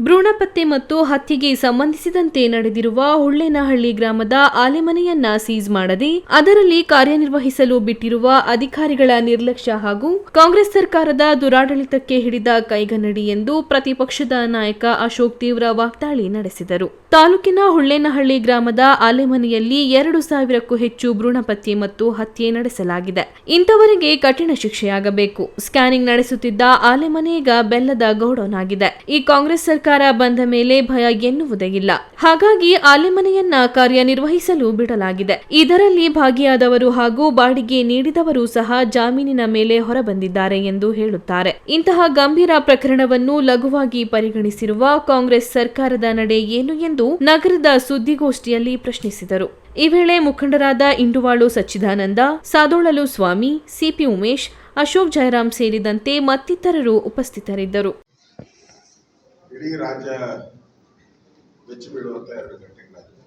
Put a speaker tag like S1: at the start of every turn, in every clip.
S1: ಭ್ರೂಣ ಪತ್ತೆ ಮತ್ತು ಹತ್ಯೆಗೆ ಸಂಬಂಧಿಸಿದಂತೆ ನಡೆದಿರುವ ಹುಳ್ಳೇನಹಳ್ಳಿ ಗ್ರಾಮದ ಆಲೆಮನೆಯನ್ನ ಸೀಸ್ ಮಾಡದೆ ಅದರಲ್ಲಿ ಕಾರ್ಯನಿರ್ವಹಿಸಲು ಬಿಟ್ಟಿರುವ ಅಧಿಕಾರಿಗಳ ನಿರ್ಲಕ್ಷ್ಯ ಹಾಗೂ ಕಾಂಗ್ರೆಸ್ ಸರ್ಕಾರದ ದುರಾಡಳಿತಕ್ಕೆ ಹಿಡಿದ ಕೈಗನ್ನಡಿ ಎಂದು ಪ್ರತಿಪಕ್ಷದ ನಾಯಕ ಅಶೋಕ್ ತೀವ್ರ ವಾಗ್ದಾಳಿ ನಡೆಸಿದರು. ತಾಲೂಕಿನ ಹುಳ್ಳೇನಹಳ್ಳಿ ಗ್ರಾಮದ ಆಲೆಮನೆಯಲ್ಲಿ 2,000ಕ್ಕೂ ಹೆಚ್ಚು ಭ್ರೂಣ ಪತ್ತೆ ಮತ್ತು ಹತ್ಯೆ ನಡೆಸಲಾಗಿದೆ. ಇಂಥವರಿಗೆ ಕಠಿಣ ಶಿಕ್ಷೆಯಾಗಬೇಕು. ಸ್ಕ್ಯಾನಿಂಗ್ ನಡೆಸುತ್ತಿದ್ದ ಆಲೆಮನೆ ಈಗ ಬೆಲ್ಲದ ಗೌಡೌನ್ ಆಗಿದೆ. ಈ ಕಾಂಗ್ರೆಸ್ ಸರ್ಕಾರ ಬಂದ ಮೇಲೆ ಭಯ ಎನ್ನುವುದೇ ಇಲ್ಲ. ಹಾಗಾಗಿ ಆಲೆಮನೆಯನ್ನ ಕಾರ್ಯನಿರ್ವಹಿಸಲು ಬಿಡಲಾಗಿದೆ. ಇದರಲ್ಲಿ ಭಾಗಿಯಾದವರು ಹಾಗೂ ಬಾಡಿಗೆ ನೀಡಿದವರು ಸಹ ಜಾಮೀನಿನ ಮೇಲೆ ಹೊರಬಂದಿದ್ದಾರೆ ಎಂದು ಹೇಳುತ್ತಾರೆ. ಇಂತಹ ಗಂಭೀರ ಪ್ರಕರಣವನ್ನು ಲಘುವಾಗಿ ಪರಿಗಣಿಸಿರುವ ಕಾಂಗ್ರೆಸ್ ಸರ್ಕಾರದ ನಡೆ ಏನು ಎಂದು ನಗರದ ಸುದ್ದಿಗೋಷ್ಠಿಯಲ್ಲಿ ಪ್ರಶ್ನಿಸಿದರು. ಈ ವೇಳೆ ಮುಖಂಡರಾದ ಇಂಡುವಾಳು ಸಚ್ಚಿದಾನಂದ, ಸಾದೋಳಲು ಸ್ವಾಮಿ, ಸಿಪಿ ಉಮೇಶ್, ಅಶೋಕ್ ಜಯರಾಮ್ ಸೇರಿದಂತೆ ಮತ್ತಿತರರು ಉಪಸ್ಥಿತರಿದ್ದರು.
S2: ಇಡೀ ರಾಜ್ಯ ಬೆಚ್ಚಿ ಬೀಳುವಂತ 2 ಘಟನೆಗಳಾಗಿವೆ.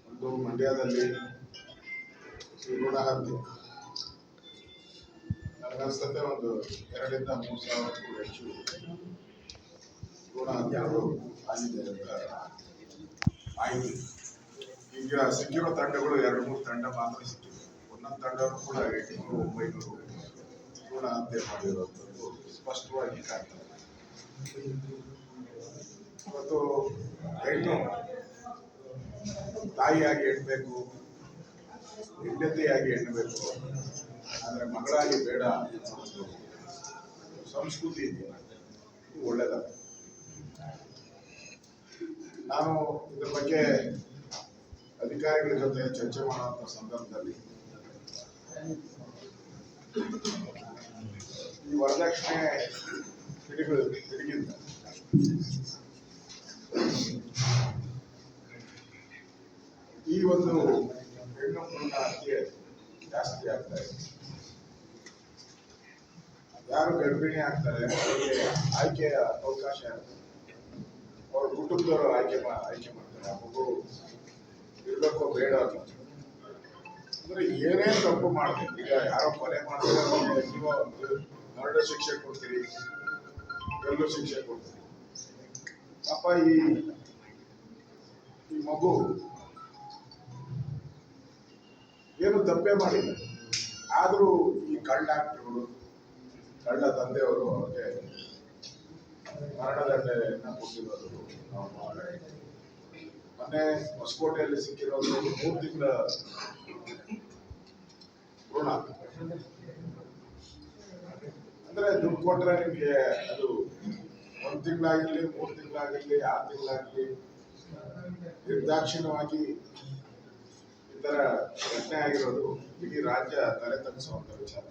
S2: ಒಂದು ಮಂಡ್ಯದಲ್ಲಿ ಭ್ರೂಣ ಹತ್ಯೆ, ನನಗನ್ಸುತ್ತೆ ಒಂದು 2,000ರಿಂದ 3,000ಕ್ಕೂ ಹೆಚ್ಚು ಭ್ರೂಣ ಹತ್ಯೆಗಳು ಆಗಿದೆ ಅಂತ ಮಾಹಿತಿ. ಈಗ ಸಿಕ್ಕಿರೋ ತಂಡಗಳು 2-3 ತಂಡ ಮಾತ್ರ ಸಿಕ್ಕಿದೆ. ಒಂದೊಂದು ತಂಡವರು ಕೂಡ 800-900 ಭ್ರೂಣ ಹತ್ಯೆ ಮಾಡಿರುವಂಥದ್ದು ಸ್ಪಷ್ಟವಾಗಿ ಕಾಣ್ತದೆ. ಮತ್ತು ಹೆಣ್ಣು ತಾಯಿಯಾಗಿ ಎಣ್ಣಬೇಕು, ಹೆಂಡತಿಯಾಗಿ ಎಣ್ಣಬೇಕು, ಆದರೆ ಮಗಳಾಗಿ ಬೇಡ ಸಂಸ್ಕೃತಿ ಇದೆಯಲ್ಲ, ಇದು ಒಳ್ಳೆಯದಲ್ಲ. ನಾನು ಇದ್ರ ಬಗ್ಗೆ ಅಧಿಕಾರಿಗಳ ಜೊತೆ ಚರ್ಚೆ ಮಾಡುವಂಥ ಸಂದರ್ಭದಲ್ಲಿ ಈ ವರದಕ್ಷಿಣೆ ಹಿಡಿಗಿಂತ ಈ ಒಂದು ಹೆಣ್ಣು ಭ್ರೂಣ ಹತ್ಯೆ ಜಾಸ್ತಿ ಆಗ್ತಾ ಇದೆ. ಯಾರು ಗರ್ಭಿಣಿ ಆಗ್ತಾರೆ ಅವರಿಗೆ ಆಯ್ಕೆಯ ಅವಕಾಶ ಇರುತ್ತೆ. ಅವ್ರ ಕುಟುಂಬದವರು ಆಯ್ಕೆ ಮಾಡ್ತಾರೆ, ಆ ಮಗು ಇರ್ಬೇಕೋ ಬೇಡ ಅಂತ. ಅಂದ್ರೆ ಏನೇ ತಪ್ಪು ಮಾಡ್ತೀವಿ, ಈಗ ಯಾರೋ ಕೊಲೆ ಮಾಡಿದ್ರೆ ನೀವು ಮರಣ ಶಿಕ್ಷೆ ಕೊಡ್ತೀರಿ, ಗಲ್ಲು ಶಿಕ್ಷೆ ಕೊಡ್ತೀರಿ. ಅಪ್ಪ ಈ ಮಗು ಏನು ತಪ್ಪೇ ಮಾಡಿಲ್ಲ, ಆದರೂ ಈ ಕಳ್ಳ ಡಾಕ್ಟರ್ಗಳು, ಕಳ್ಳ ತಂದೆಯವರು ಅವ್ರಿಗೆ ಮರಣದಂಡನೆಯನ್ನ ಕೊಟ್ಟಿರೋದು ನಾವು ಮೊನ್ನೆ ಹೊಸಕೋಟೆಯಲ್ಲಿ ಸಿಕ್ಕಿರೋದು 3 ತಿಂಗಳ ಭ್ರೂಣ. ಅಂದ್ರೆ ದುಡ್ಡು ಕೊಟ್ರೆ ನಿಮ್ಗೆ ಅದು 1 ತಿಂಗಳಾಗಿರ್ಲಿ, 3 ತಿಂಗಳಾಗಿರ್ಲಿ, 6 ತಿಂಗಳಾಗಿರ್ಲಿ ನಿರ್ದಾಕ್ಷಿಣ್ಯವಾಗಿ ಈ ತರ ಘಟನೆ ಆಗಿರೋದು ಇಡೀ ರಾಜ್ಯ ತಲೆ ತಗ್ಗಿಸುವಂತ ವಿಚಾರ.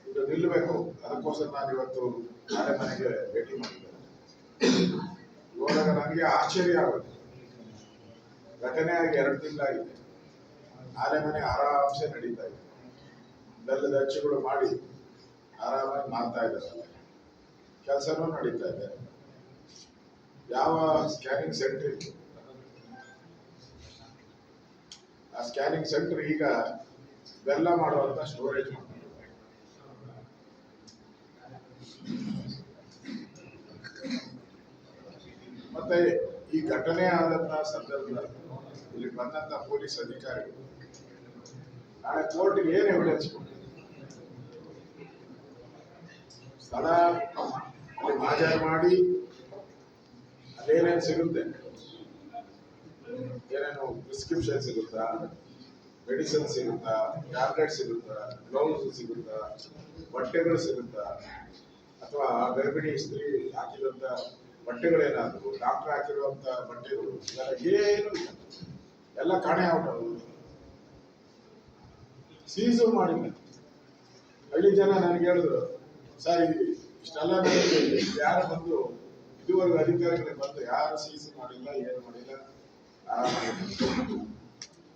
S2: ಇದು ನಿಲ್ಲಬೇಕು. ಅದಕ್ಕೋಸ್ಕರ ನಾನು ಇವತ್ತು ಆಲೆಮನೆಗೆ ಭೇಟಿ ಮಾಡಿದ್ದೇನೆ. ಇವಾಗ ನನಗೆ ಆಶ್ಚರ್ಯ ಆಗುತ್ತೆ. ಘಟನೆ ಆಗಿ 2 ತಿಂಗಳಾಗಿದೆ, ಆಲೆಮನೆ ಆರಾಮ್ಸೆ ನಡೀತಾ ಇದೆ. ಬೆಲ್ಲದ ಅಚ್ಚುಗಳು ಮಾಡಿ ಆರಾಮಾಗಿ ಮಾಡ್ತಾ ಇದ್ದಾರೆ, ಕೆಲಸನೂ ನಡೀತಾ ಇದೆ. ಯಾವ ಸ್ಕ್ಯಾನಿಂಗ್ ಸೆಂಟರ್ ಇತ್ತು, ಆ ಸ್ಕ್ಯಾನಿಂಗ್ ಸೆಂಟರ್ ಈಗ ಬೆಲ್ಲ ಮಾಡುವಂತ ಸ್ಟೋರೇಜ್ ಮಾಡ್ತಾರೆ. ಮತ್ತೆ ಈ ಘಟನೆ ಆದಂತ ಸಂದರ್ಭದಲ್ಲಿ ಇಲ್ಲಿ ಬಂದಂತ ಪೊಲೀಸ್ ಅಧಿಕಾರಿಗಳು ನಾಳೆ ಕೋರ್ಟ್ಗೆ ಏನ್ ಎವಿಡೆನ್ಸ್ ಕೊಡ್ತಾರೆ? ಸ್ಥಳ ಅಲ್ಲಿ ಹಾಜರು ಮಾಡಿ ಅದೇನೇನು ಸಿಗುತ್ತೆ, ಏನೇನು ಪ್ರಿಸ್ಕ್ರಿಪ್ಷನ್ ಸಿಗುತ್ತಾ, ಮೆಡಿಸಿನ್ ಸಿಗುತ್ತಾ, ಟ್ಯಾಬ್ಲೆಟ್ ಸಿಗುತ್ತಾ, ಗ್ಲೌಸ್ ಸಿಗುತ್ತಾ, ಬಟ್ಟೆಗಳು ಸಿಗುತ್ತಾ, ಅಥವಾ ಗರ್ಭಿಣಿ ಸ್ತ್ರೀ ಹಾಕಿದಂತ ಬಟ್ಟೆಗಳೇನಾದ್ರು, ಡಾಕ್ಟರ್ ಹಾಕಿರುವಂತ ಬಟ್ಟೆಗಳು, ಏನು ಇಲ್ಲ, ಎಲ್ಲ ಕಾಣೆ ಆಗ್ಬಿಟ್ಟು ಸೀಸು ಮಾಡಿಲ್ಲ. ಹಳ್ಳಿ ಜನ ನನಗೆ ಹೇಳಿದ್ರು, ಸರ್ ಇಷ್ಟೆಲ್ಲ ಯಾರು ಬಂದು ಇದುವರೆಗೂ ಅಧಿಕಾರಿಗಳಿಗೆ ಬಂದು ಯಾರು ಸೀಸು ಮಾಡಿಲ್ಲ, ಏನು ಮಾಡಿಲ್ಲ, ಆರಾಮಾಗಿ